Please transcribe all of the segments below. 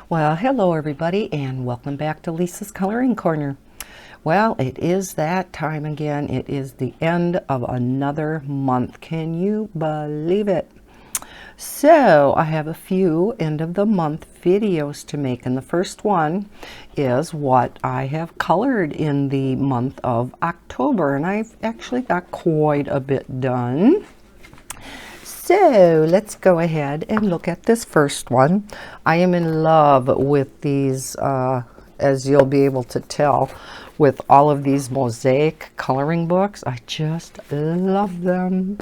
Well, hello everybody and welcome back to Lisa's Coloring Corner. Well, it is that time again. It is the end of another month. Can you believe it? So I have a few end of the month videos to make, and the first one is what I have colored in the month of October, and I've actually got quite a bit done. So let's go ahead and look at this first one. I am in love with these, as you'll be able to tell, with all of these Mosaic coloring books. I just love them.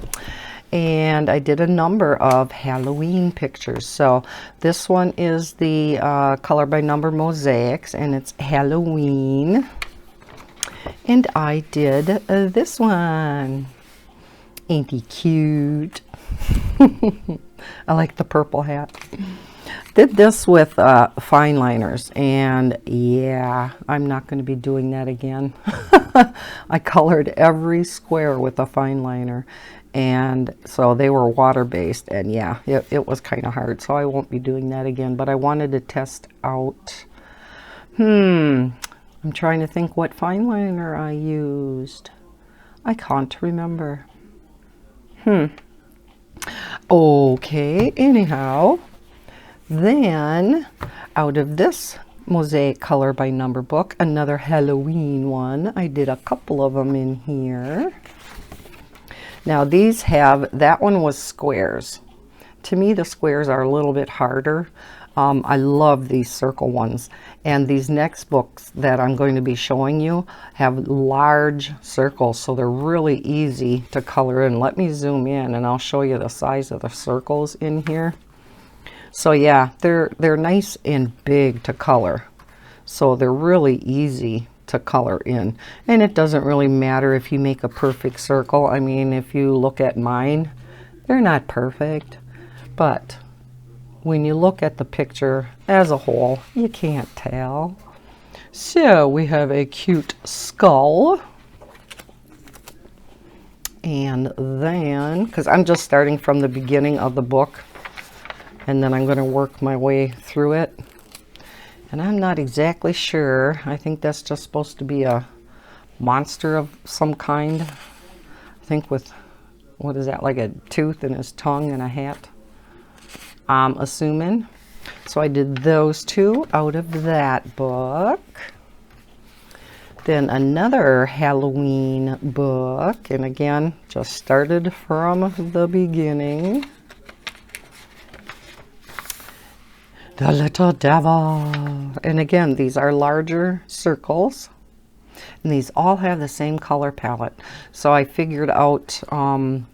And I did a number of Halloween pictures. So this one is the color by number Mosaics, and it's Halloween. And I did this one. Ain't he cute? I like the purple hat. Did this with fine liners, and yeah, I'm not going to be doing that again. I colored every square with a fine liner, and so they were water-based, and yeah, it was kind of hard, so I won't be doing that again. But I wanted to test out, I'm trying to think what fine liner I used. I can't remember. Okay, anyhow, then out of this Mosaic color by number book, another Halloween one. I did a couple of them in here. Now these have, that one was squares. To me, the squares are a little bit harder. I love these circle ones, and these next books that I'm going to be showing you have large circles, so they're really easy to color in. Let me zoom in and I'll show you the size of the circles in here. So yeah, they're nice and big to color, so they're really easy to color in. And it doesn't really matter if you make a perfect circle. I mean, if you look at mine, they're not perfect, but when you look at the picture as a whole, you can't tell. So we have a cute skull. And then, because I'm just starting from the beginning of the book, and then I'm going to work my way through it. And I'm not exactly sure. I think that's just supposed to be a monster of some kind. I think with, what is that, like a tooth in his tongue and a hat? I'm assuming. So I did those two out of that book. Then another Halloween book, and again, just started from the beginning. The Little Devil. And again, these are larger circles, and these all have the same color palette. So I figured out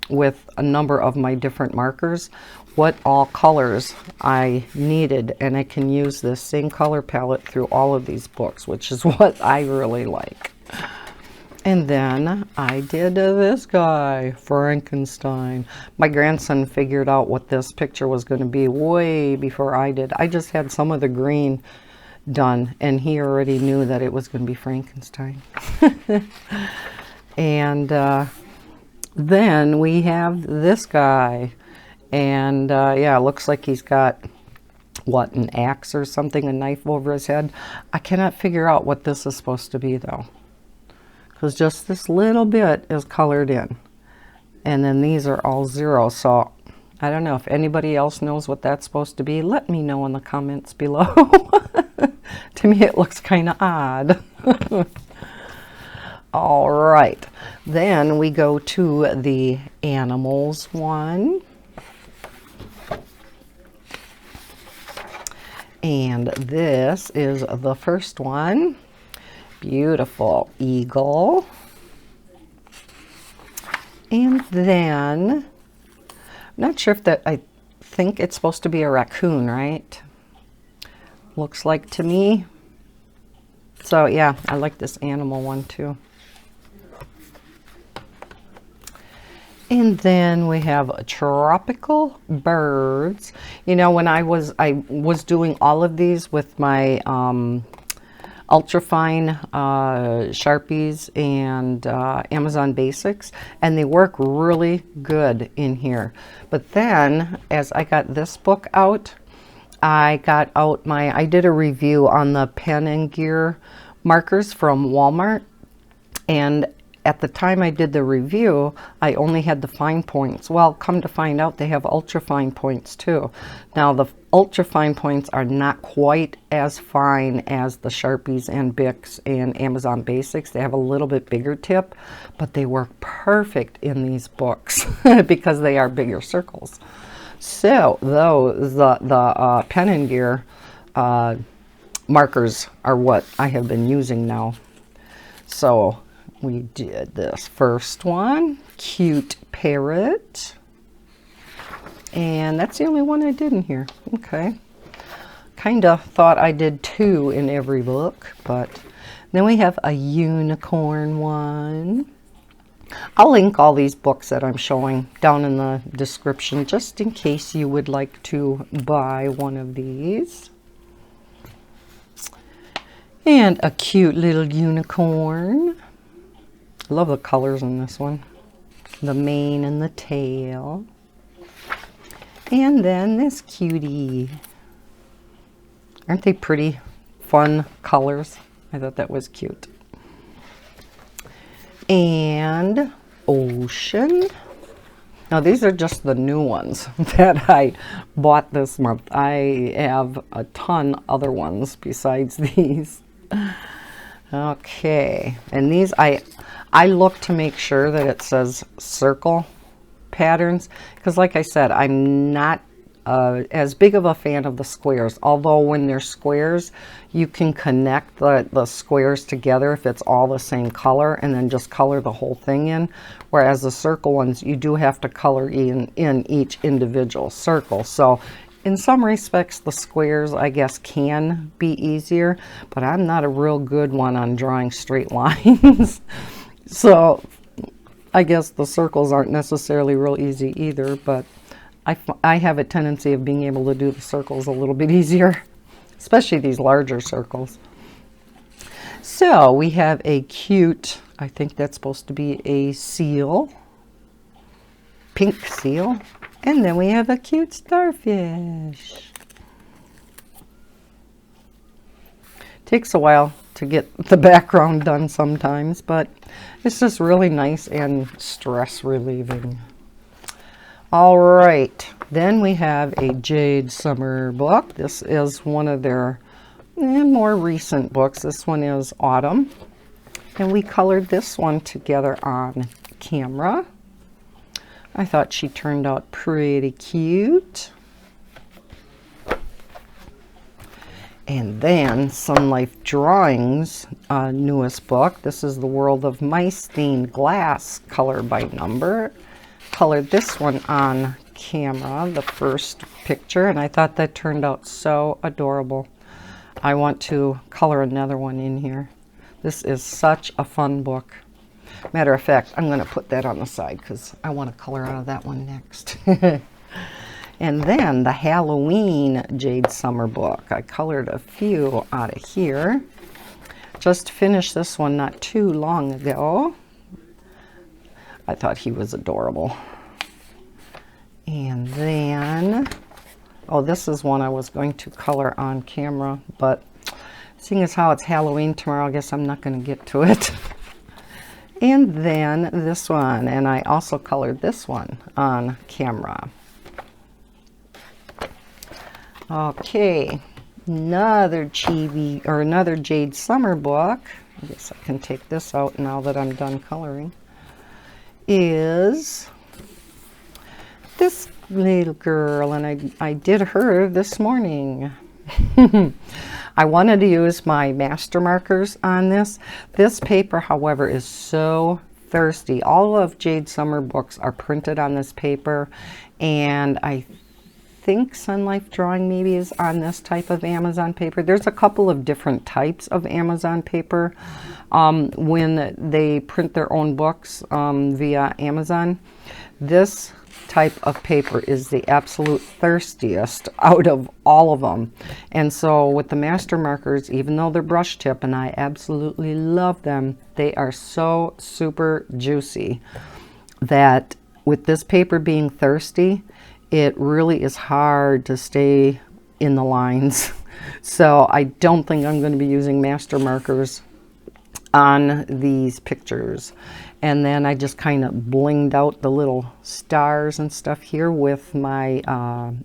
with a number of my different markers what all colors I needed, and I can use this same color palette through all of these books, which is what I really like. And then I did this guy, Frankenstein. My grandson figured out what this picture was going to be way before I did. I just had some of the green done, and he already knew that it was going to be Frankenstein. And then we have this guy. And yeah, it looks like he's got, what, an axe or something, a knife over his head. I cannot figure out what this is supposed to be, though, because just this little bit is colored in. And then these are all zero, so I don't know if anybody else knows what that's supposed to be. Let me know in the comments below. To me, it looks kind of odd. All right, then we go to the animals one. And this is the first one. Beautiful eagle. And then, I'm not sure if that, I think it's supposed to be a raccoon, right? Looks like to me. So yeah, I like this animal one too. And then we have tropical birds. You know, when I was doing all of these with my ultrafine Sharpies and Amazon Basics, and they work really good in here. But then, as I got this book out, I got out I did a review on the Pen and Gear markers from Walmart, and at the time I did the review, I only had the fine points. Well, come to find out, they have ultra fine points too. Now, the ultra fine points are not quite as fine as the Sharpies and Bics and Amazon Basics. They have a little bit bigger tip, but they work perfect in these books because they are bigger circles. So those, the Pen and Gear markers are what I have been using now. So we did this first one, cute parrot. And that's the only one I did in here. Okay. Kind of thought I did 2 in every book, but then we have a unicorn one. I'll link all these books that I'm showing down in the description just in case you would like to buy one of these. And a cute little unicorn. I love the colors in this one. The mane and the tail. And then this cutie. Aren't they pretty, fun colors? I thought that was cute. And ocean. Now these are just the new ones that I bought this month. I have a ton other ones besides these. Okay, and these I look to make sure that it says circle patterns, because like I said, I'm not as big of a fan of the squares, although when they're squares you can connect the squares together if it's all the same color and then just color the whole thing in, whereas the circle ones you do have to color in each individual circle. So in some respects the squares I guess can be easier, but I'm not a real good one on drawing straight lines. So I guess the circles aren't necessarily real easy either, but I have a tendency of being able to do the circles a little bit easier, especially these larger circles. So we have a cute, I think that's supposed to be a seal, pink seal, and then we have a cute starfish. Takes a while to get the background done sometimes, but it's just really nice and stress relieving. All right, then we have a Jade summer book. This is one of their more recent books. This one is Autumn, and we colored this one together on camera. I thought she turned out pretty cute. And then Sunlife Drawings, newest book. This is The World of Mice Stained Glass, color by number. Colored this one on camera, the first picture, and I thought that turned out so adorable. I want to color another one in here. This is such a fun book. Matter of fact, I'm going to put that on the side because I want to color out of that one next. And then the Halloween Jade Summer book. I colored a few out of here. Just finished this one not too long ago. I thought he was adorable. And then, oh, this is one I was going to color on camera, but seeing as how it's Halloween tomorrow, I guess I'm not going to get to it. And then this one, and I also colored this one on camera. Okay, another chibi or another Jade Summer book. I guess I can take this out now that I'm done coloring. Is this little girl, and I did her this morning. I wanted to use my master markers on this. This paper, however, is so thirsty. All of Jade Summer books are printed on this paper, and I think Sunlife Drawing maybe is on this type of Amazon paper. There's a couple of different types of Amazon paper when they print their own books via Amazon. This type of paper is the absolute thirstiest out of all of them. And so with the master markers, even though they're brush tip and I absolutely love them, they are so super juicy that with this paper being thirsty, it really is hard to stay in the lines. So I don't think I'm going to be using master markers on these pictures. And then I just kind of blinged out the little stars and stuff here with my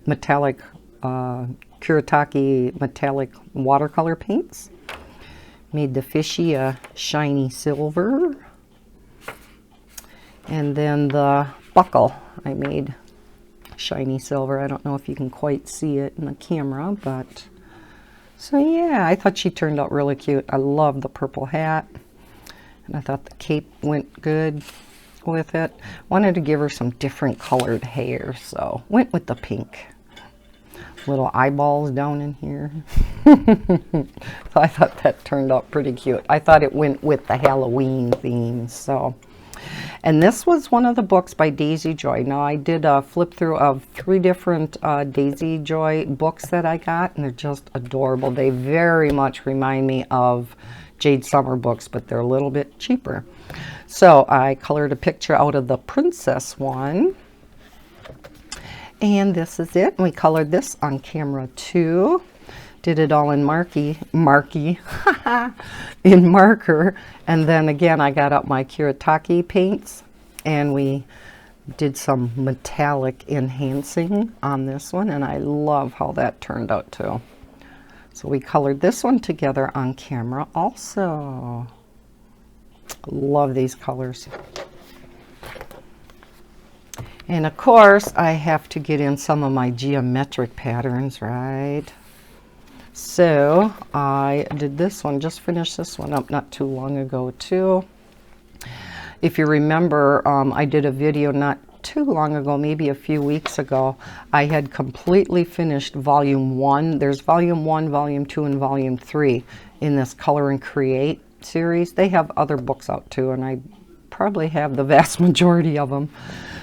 metallic Kuretake metallic watercolor paints. Made the fishy a shiny silver. And then the buckle I made shiny silver. I don't know if you can quite see it in the camera, but so yeah, I thought she turned out really cute. I love the purple hat, and I thought the cape went good with it. Wanted to give her some different colored hair, so went with the pink. Little eyeballs down in here. So I thought that turned out pretty cute. I thought it went with the Halloween theme. So, and this was one of the books by Daisy Joy. Now I did a flip through of 3 different Daisy Joy books that I got, and they're just adorable. They very much remind me of Jade Summer books, but they're a little bit cheaper. So I colored a picture out of the princess one. And this is it. We colored this on camera 2. Did it all in in marker. And then again, I got out my Kuretake paints, and we did some metallic enhancing on this one. And I love how that turned out too. So we colored this one together on camera also. Love these colors. And of course, I have to get in some of my geometric patterns, right? So I did this one, just finished this one up not too long ago too. If you remember, I did a video not too long ago, maybe a few weeks ago. I had completely finished volume 1. There's volume 1, volume 2, and volume 3 in this Color and Create series. They have other books out too, and I probably have the vast majority of them.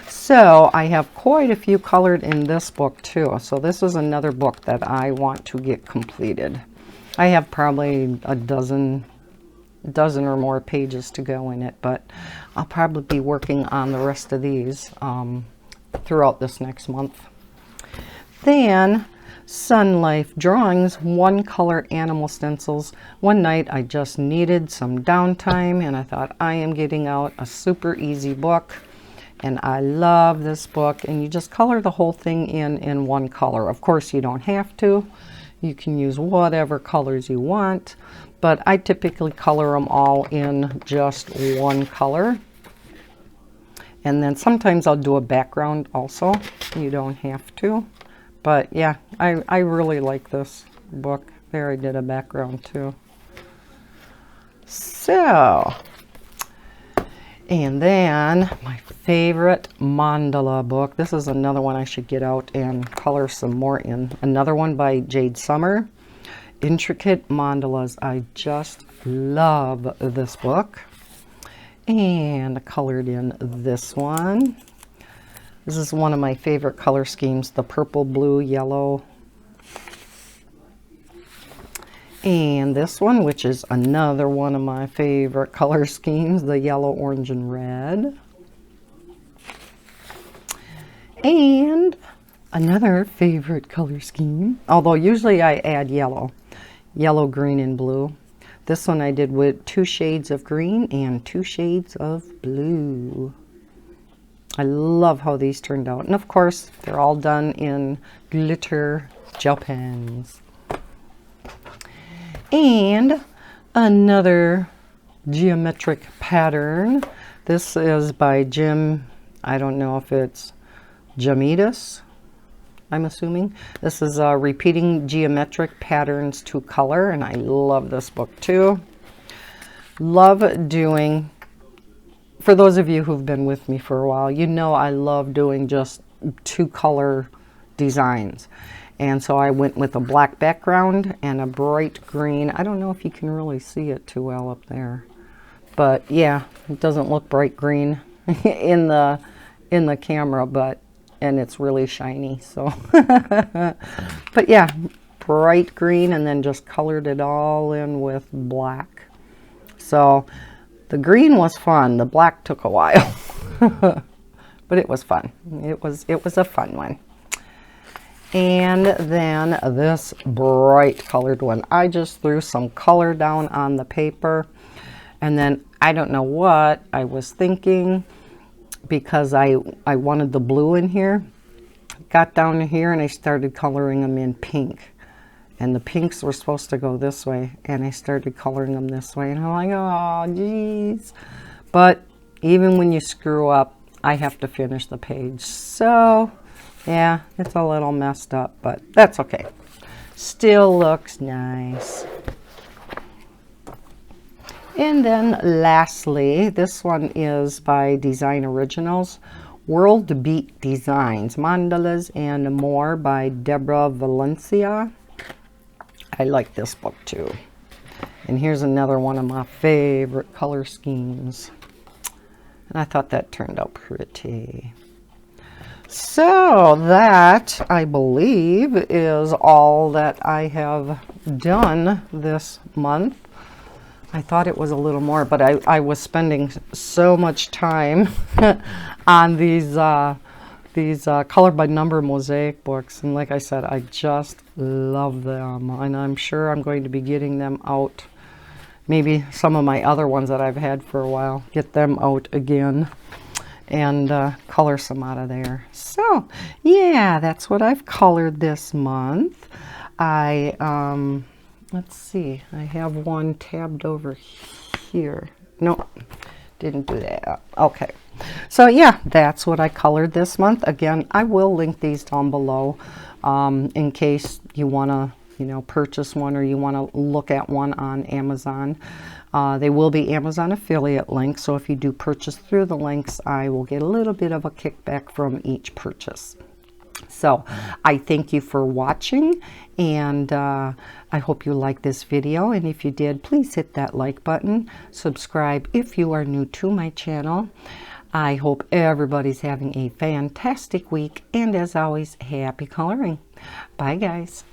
So I have quite a few colored in this book too. So this is another book that I want to get completed. I have probably a dozen or more pages to go in it, but I'll probably be working on the rest of these throughout this next month. Then Sunlife Drawings, 1-color animal stencils. One night I just needed some downtime, and I thought, I am getting out a super easy book. And I love this book, and you just color the whole thing in 1 color. Of course, you don't have to. You can use whatever colors you want, but I typically color them all in just 1 color. And then sometimes I'll do a background also. You don't have to. But yeah, I really like this book. There, I did a background too. So, and then my favorite mandala book. This is another one I should get out and color some more in. Another one by Jade Summer. Intricate Mandalas. I just love this book. And I colored in this one. This is one of my favorite color schemes. The purple, blue, yellow. And this one, which is another one of my favorite color schemes, the yellow, orange, and red. And another favorite color scheme, although usually I add yellow, green, and blue. This one I did with 2 shades of green and 2 shades of blue. I love how these turned out. And of course, they're all done in glitter gel pens. And another geometric pattern. This is by Jim, I don't know if it's Jamidas, I'm assuming. This is Repeating Geometric Patterns to Color, and I love this book too. Love doing, for those of you who've been with me for a while, you know I love doing just 2-color designs. And so I went with a black background and a bright green. I don't know if you can really see it too well up there, but yeah, it doesn't look bright green in the camera, and it's really shiny. So, but yeah, bright green, and then just colored it all in with black. So the green was fun. The black took a while, but it was fun. It was a fun one. And then this bright colored one. I just threw some color down on the paper, and then I don't know what I was thinking, because I wanted the blue in here. Got down to here and I started coloring them in pink. And the pinks were supposed to go this way, and I started coloring them this way. And I'm like, oh, geez. But even when you screw up, I have to finish the page. So, yeah, it's a little messed up, but that's okay. Still looks nice. And then lastly, this one is by Design Originals. World Beat Designs, Mandalas and More by Deborah Valencia. I like this book too. And here's another one of my favorite color schemes. And I thought that turned out pretty. So that, I believe, is all that I have done this month. I thought it was a little more, but I was spending so much time on these color by number mosaic books, and like I said, I just love them, and I'm sure I'm going to be getting them out. Maybe some of my other ones that I've had for a while, get them out again and color some out of there. So yeah, that's what I've colored this month. Let's see, I have one tabbed over here. No, didn't do that. Okay. So yeah, that's what I colored this month. Again, I will link these down below in case you want to, you know, purchase one, or you want to look at one on Amazon. They will be Amazon affiliate links, so if you do purchase through the links, I will get a little bit of a kickback from each purchase. So I thank you for watching, and I hope you liked this video, and if you did, please hit that like button. Subscribe if you are new to my channel. I hope everybody's having a fantastic week, and as always, happy coloring. Bye guys.